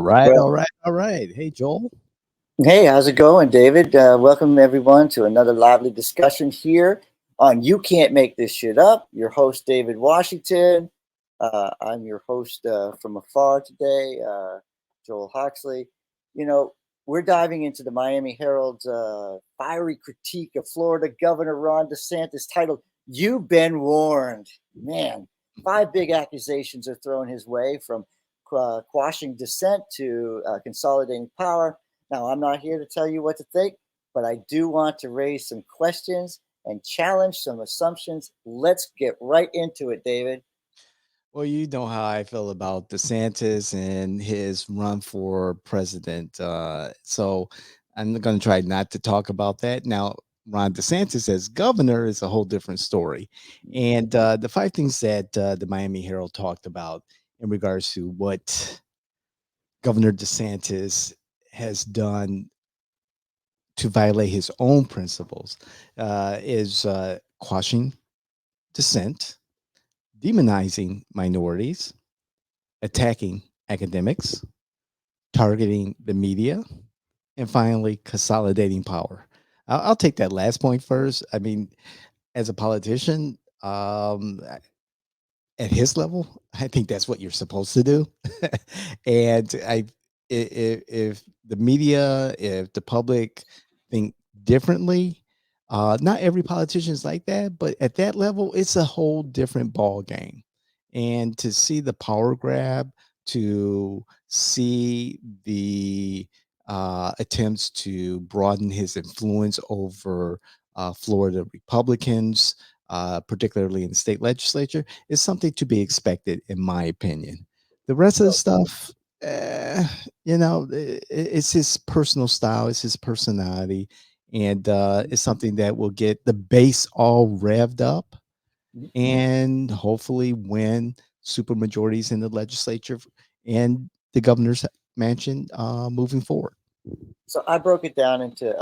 right, Well, all right, all right. Hey, Joel. hey, how's it going, David? Welcome everyone to another lively discussion here on You Can't Make This Shit Up. Your host, David Washington. I'm your host from afar today, Joel Hoxley. You know, we're diving into the Miami Herald's fiery critique of Florida Governor Ron DeSantis titled, You've Been Warned. Man, five big accusations are thrown his way from quashing dissent to consolidating power. Now, I'm not here to tell you what to think, but I do want to raise some questions and challenge some assumptions. Let's get right into it, David. Well, you know how I feel about DeSantis and his run for president. So I'm going to try not to talk about that. Now, Ron DeSantis as governor is a whole different story. And the five things that the Miami Herald talked about in regards to what Governor DeSantis has done to violate his own principles is quashing dissent, demonizing minorities, attacking academics, targeting the media, and finally consolidating power. I'll take that last point first. I mean, as a politician, at his level, I think that's what you're supposed to do. And if the media, if the public think differently, not every politician is like that, but at that level, it's a whole different ball game. And to see the power grab, to see the attempts to broaden his influence over Florida Republicans, particularly in the state legislature, is something to be expected, in my opinion. The rest of the So, stuff, eh, it's his personal style, it's his personality, and it's something that will get the base all revved up and hopefully win super majorities in the legislature and the governor's mansion moving forward. so I broke it down into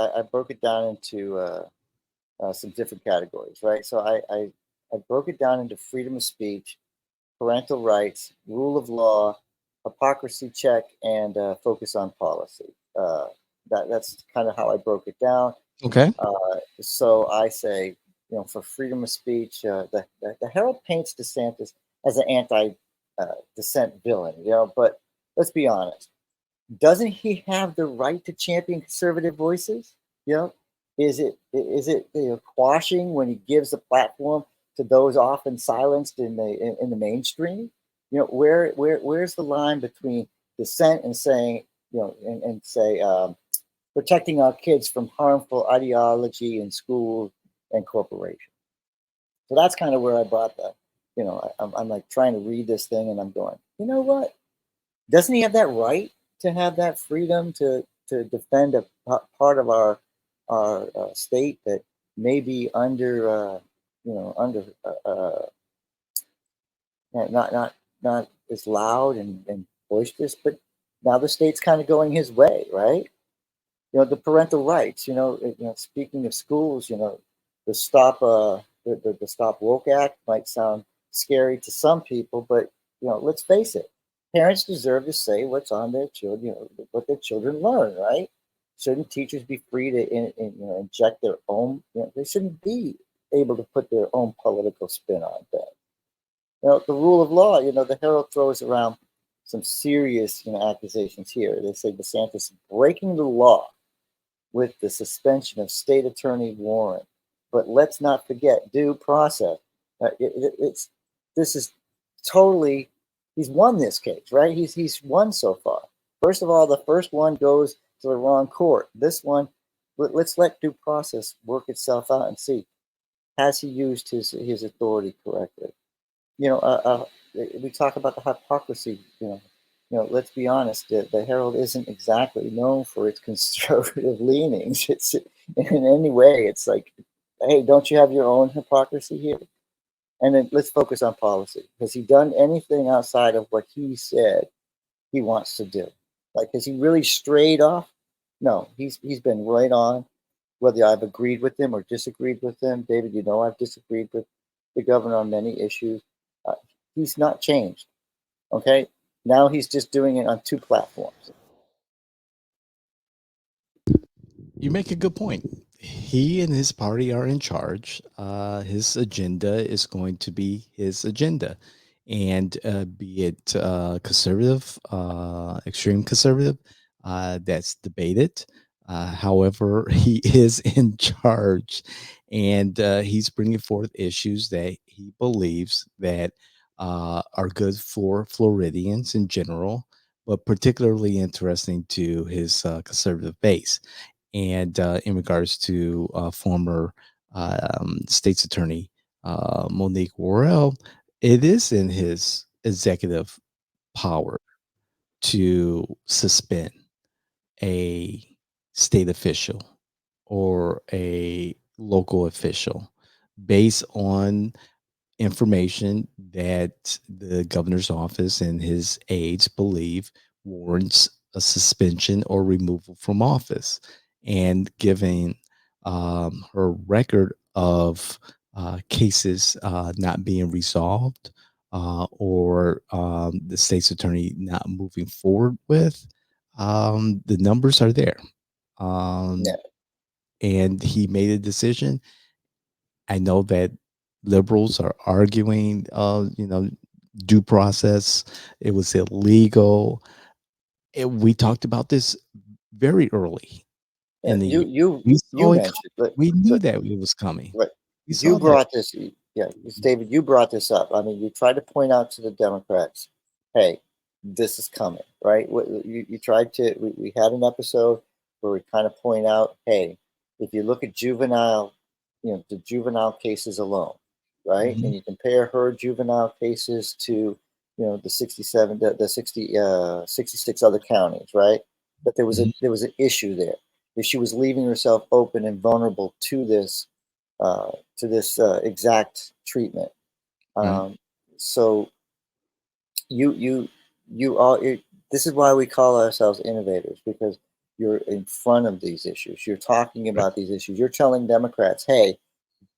some different categories, right? So I broke it down into freedom of speech, parental rights, rule of law, hypocrisy check, and focus on policy. That's kind of how I broke it down. Okay. So I say, for freedom of speech, the Herald paints DeSantis as an anti-dissent villain, but let's be honest. Doesn't he have the right to champion conservative voices? You know, is it quashing when he gives a platform to those often silenced in the mainstream? Where's the line between dissent and saying and say protecting our kids from harmful ideology in schools and corporations? So that's kind of where I brought that. I'm like trying to read this thing and I'm going, you know what? Doesn't he have that right to have that freedom to defend a part of our state that may be under under not as loud and boisterous, but now the state's kind of going his way, right? The parental rights. Speaking of schools, the stop the Stop Woke Act might sound scary to some people, but let's face it, parents deserve to say what's on their children, what their children learn, right? Shouldn't teachers be free to inject their own? They shouldn't be able to put their own political spin on things. The rule of law. The Herald throws around some serious accusations here. They say DeSantis breaking the law with the suspension of State Attorney Warren. But let's not forget due process. It's this is totally he's won this case, right? He's won so far. First of all, the first one goes to the wrong court. This one, let's let due process work itself out and see has he used his authority correctly. You know, we talk about the hypocrisy. Let's be honest. The Herald isn't exactly known for its conservative leanings. It's in any way. It's like, hey, don't you have your own hypocrisy here? And then let's focus on policy. Has he done anything outside of what he said he wants to do? Like, has he really strayed off? No, he's been right on. Whether I've agreed with him or disagreed with him, David, I've disagreed with the governor on many issues. Uh, he's not changed. Okay, Now he's just doing it on two platforms. You make a good point. He and his party are in charge. His agenda is going to be his agenda, and be it conservative, extreme conservative, that's debated. However, he is in charge, and he's bringing forth issues that he believes that are good for Floridians in general, but particularly interesting to his conservative base. And in regards to former state's attorney Monique Worrell, it is in his executive power to suspend a state official or a local official based on information that the governor's office and his aides believe warrants a suspension or removal from office. And given her record of cases not being resolved, or the state's attorney not moving forward with, the numbers are there. Yeah, And he made a decision. I know that liberals are arguing, due process. It was illegal. We talked about this very early yeah. in the You year. you We you saw it mentioned, coming. We knew but that it was coming. right. We You saw that. brought this, yeah, it's David, you brought this up. I mean, you tried to point out to the Democrats, hey, this is coming, right? You tried to, we had an episode where we kind of point out, hey, if you look at juvenile, the juvenile cases alone, right? And Mhm, you compare her juvenile cases to, the 67, the 60, 66 other counties, right? But mhm, there was an issue there. That she was leaving herself open and vulnerable uh, to this exact treatment. right. Um, so you you you all it, this is why we call ourselves innovators, because you're in front of these issues. You're talking Right. about these issues. You're telling Democrats, hey,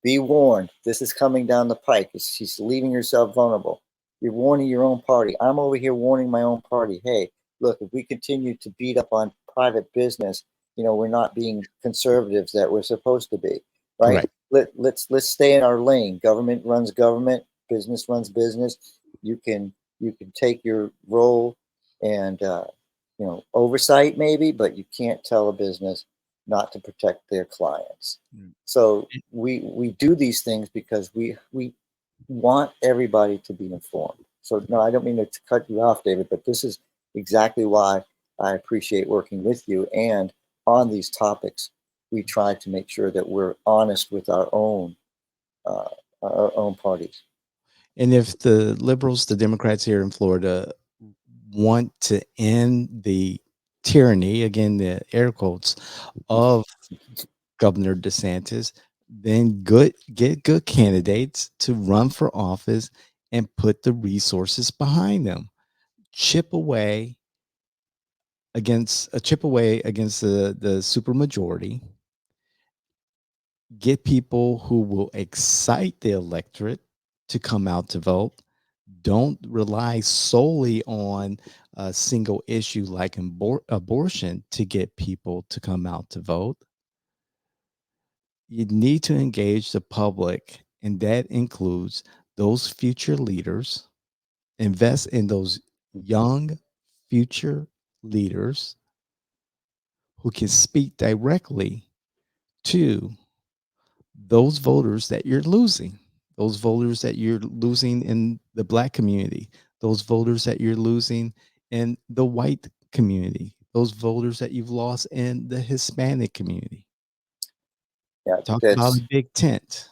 be warned. This is coming down the pike. She's leaving herself vulnerable. You're warning your own party. I'm over here warning my own party. Hey, look, if we continue to beat up on private business, we're not being conservatives that we're supposed to be, right? Correct. Let's stay in our lane. Government runs government. Business runs business. You can take your role and oversight maybe, but you can't tell a business not to protect their clients. Mm. So we do these things because we want everybody to be informed. So no, I don't mean to cut you off, David, but this is exactly why I appreciate working with you. And on these topics, we try to make sure that we're honest with uh, our own parties. And if the liberals, the Democrats here in Florida, want to end the tyranny, again, the air quotes, of Governor DeSantis, then get good candidates to run for office and put the resources behind them. Chip away against the supermajority. Get people who will excite the electorate to come out to vote. Don't rely solely on a single issue like abortion to get people to come out to vote. You need to engage the public, and that includes those future leaders. Invest in those young future leaders who can speak directly to those voters that you're losing, those voters that you're losing in the black community, those voters that you're losing in the white community, those voters that you've lost in the Hispanic community. Yeah, Talk about a that's big tent.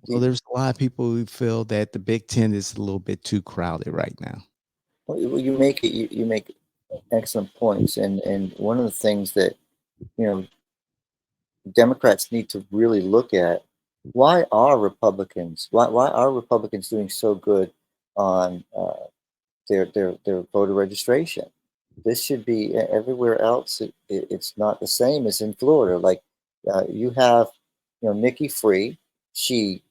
Well, you, there's a lot of people who feel that the Big Ten is a little bit too crowded right now. you make excellent points, and one of the things that you know Democrats need to really look at, why are Republicans doing so good on their voter registration? This should be everywhere else. It's not the same as in Florida. Like you have, Nikki Free. She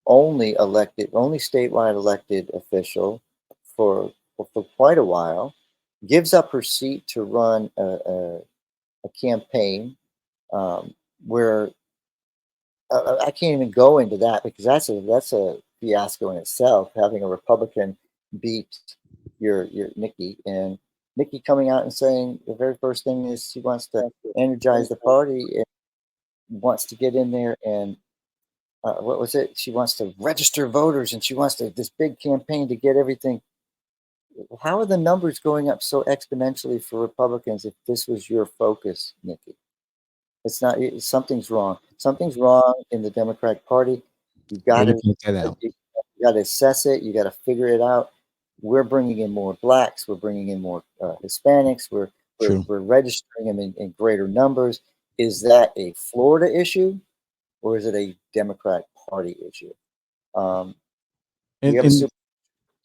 only statewide elected official for for quite a while, gives up her seat to run a campaign where I can't even go into that because that's a fiasco in itself. Having a Republican beat your Nikki, and Nikki coming out and saying the very first thing is she wants to energize the party and wants to get in there and what was it? She wants to register voters and she wants to this big campaign to get everything. How are the numbers going up so exponentially for Republicans if this was your focus, Nikki? It's not. Something's wrong. Something's wrong in the Democratic Party. You got Way to to point that out. you got to assess it. You got to figure it out. We're bringing in more blacks. We're bringing in more Hispanics. True. We're registering them in greater numbers. Is that a Florida issue or is it a Democratic Party issue? Um, we have a And super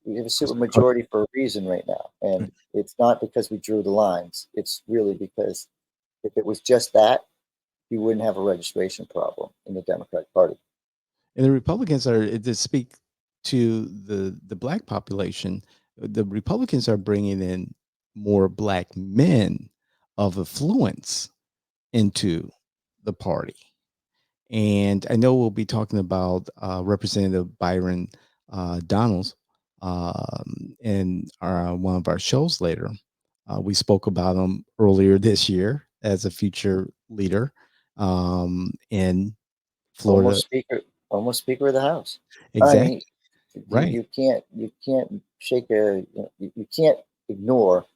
we have a super majority for a reason right now, and it's not because we drew the lines. It's really because if it was just that, you wouldn't have a registration problem in the Democratic Party. and the Republicans are to speak to the black population. The Republicans are bringing in more black men of affluence into the party. And I know we'll be talking about Representative Byron Donalds in one of our shows later. We spoke about him earlier this year as a future leader in Florida. Almost Speaker of the House. I mean, Exactly. you, Right. you can't shake you can't ignore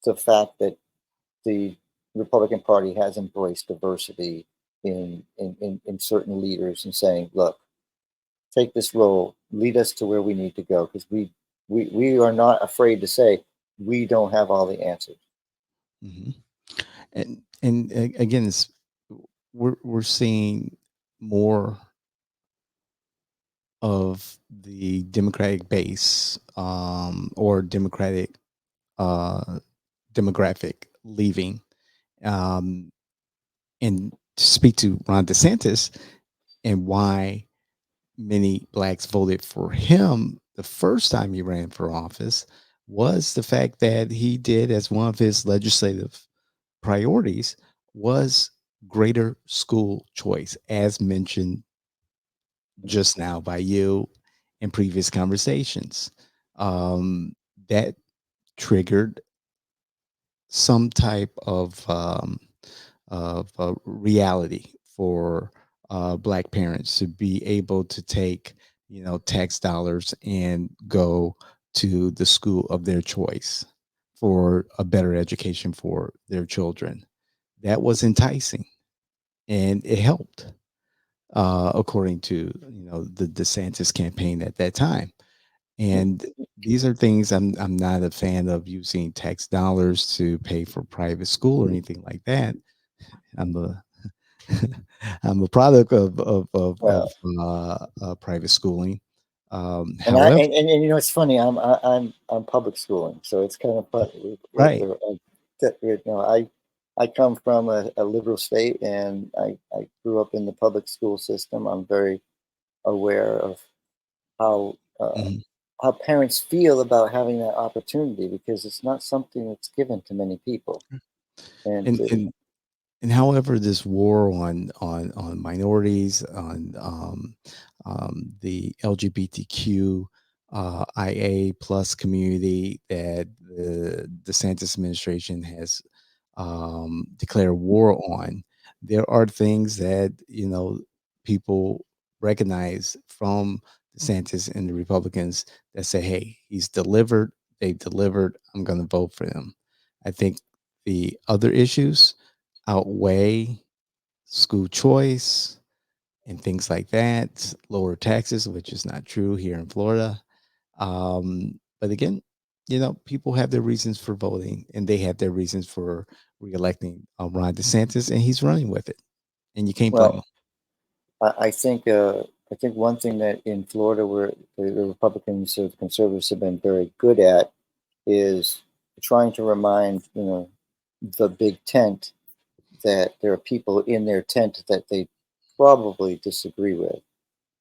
the fact that the Republican Party has embraced diversity in certain leaders and saying, look, take this role, lead us to where we need to go, because we are not afraid to say we don't have all the answers. Hmm. And again, we're seeing more of the Democratic base or Democratic uh, demographic leaving. Um, and to speak to Ron DeSantis and why many blacks voted for him the first time he ran for office was the fact that he did as one of his legislative priorities was greater school choice, as mentioned just now by you in previous conversations. Um, that triggered some type of reality for black parents to be able to take tax dollars and go to the school of their choice for a better education for their children. That was enticing and it helped, according to the DeSantis campaign at that time. And these are things I'm not a fan of using tax dollars to pay for private school or anything like that. I'm a I'm a product Well, private schooling. and I However, and you know it's funny. I'm public schooling, so it's kind of funny. right. I come from a liberal state, and I grew up in the public school system. I'm very aware of how uh, Mhm. how parents feel about having that opportunity because it's not something that's given to many people. And And and however this war on minorities on the LGBTQ IA plus community that the DeSantis administration has declared war on, there are things that people recognize from DeSantis and the Republicans that say, "Hey, he's delivered. They've delivered. I'm going to vote for them." I think the other issues outweigh school choice and things like that, lower taxes, which is not true here in Florida. But again, people have their reasons for voting and they have their reasons for reelecting Ron DeSantis, and he's running with it. And you can't blame him. well, I think one thing that in Florida where the Republicans or the conservatives have been very good at is trying to remind the big tent that there are people in their tent that they probably disagree with,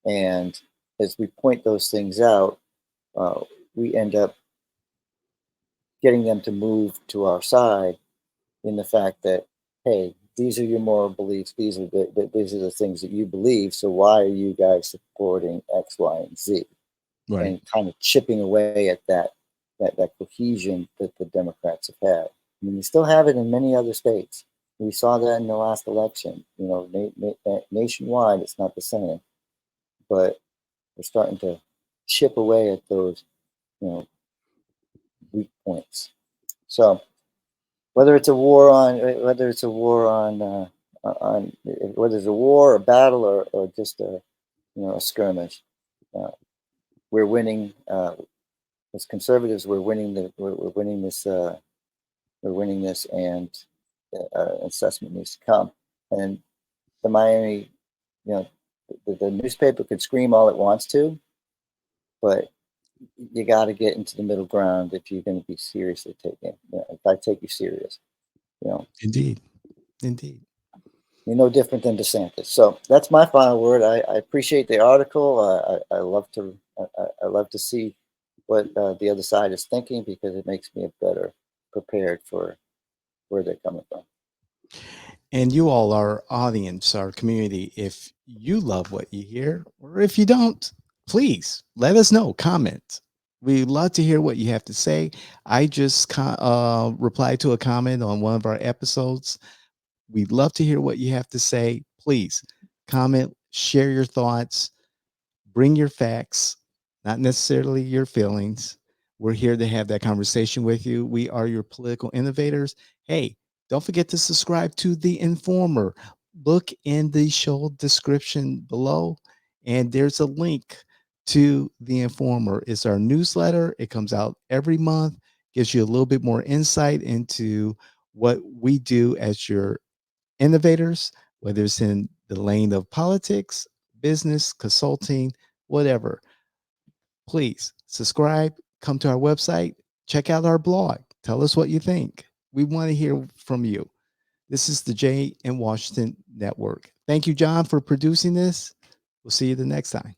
and as we point those things out, uh, we end up getting them to move to our side in the fact that, hey, these are your moral beliefs. These are the things that you believe. So why are you guys supporting X, Y, and Z? Right. And kind of chipping away at that cohesion that the Democrats have had. I mean, we still have it in many other states. We saw that in the last election. You know, nationwide, it's not the same, but we're starting to chip away at those, you know, weak points. So whether it's a war on, whether it's a war on, whether it's a war, a battle, or just a, you know, a skirmish, uh, we're winning. As conservatives, we're winning we're winning this. We're winning this, and assessment needs to come. And the Miami, you know, the newspaper could scream all it wants to, but you got to get into the middle ground if you're going to be seriously taken. You know, if I take you serious, you know, Indeed. Indeed. you're no different than DeSantis. So that's my final word. I appreciate the article. I love to I love to see what the other side is thinking, because it makes me better prepared for where they're coming from. And you all, our audience, our community, if you love what you hear, or if you don't, please let us know. Comment. We'd love to hear what you have to say. I just replied to a comment on one of our episodes. We'd love to hear what you have to say. Please comment, share your thoughts, bring your facts, not necessarily your feelings. We're here to have that conversation with you. We are your political innovators. Hey, don't forget to subscribe to The Informer. Look in the show description below, and there's a link to The Informer. It's our newsletter. It comes out every month, gives you a little bit more insight into what we do as your innovators, whether it's in the lane of politics, business, consulting, whatever. Please subscribe, come to our website, check out our blog. Tell us what you think. We want to hear from you. This is the Jay in Washington Network. Thank you, John, for producing this. We'll see you the next time.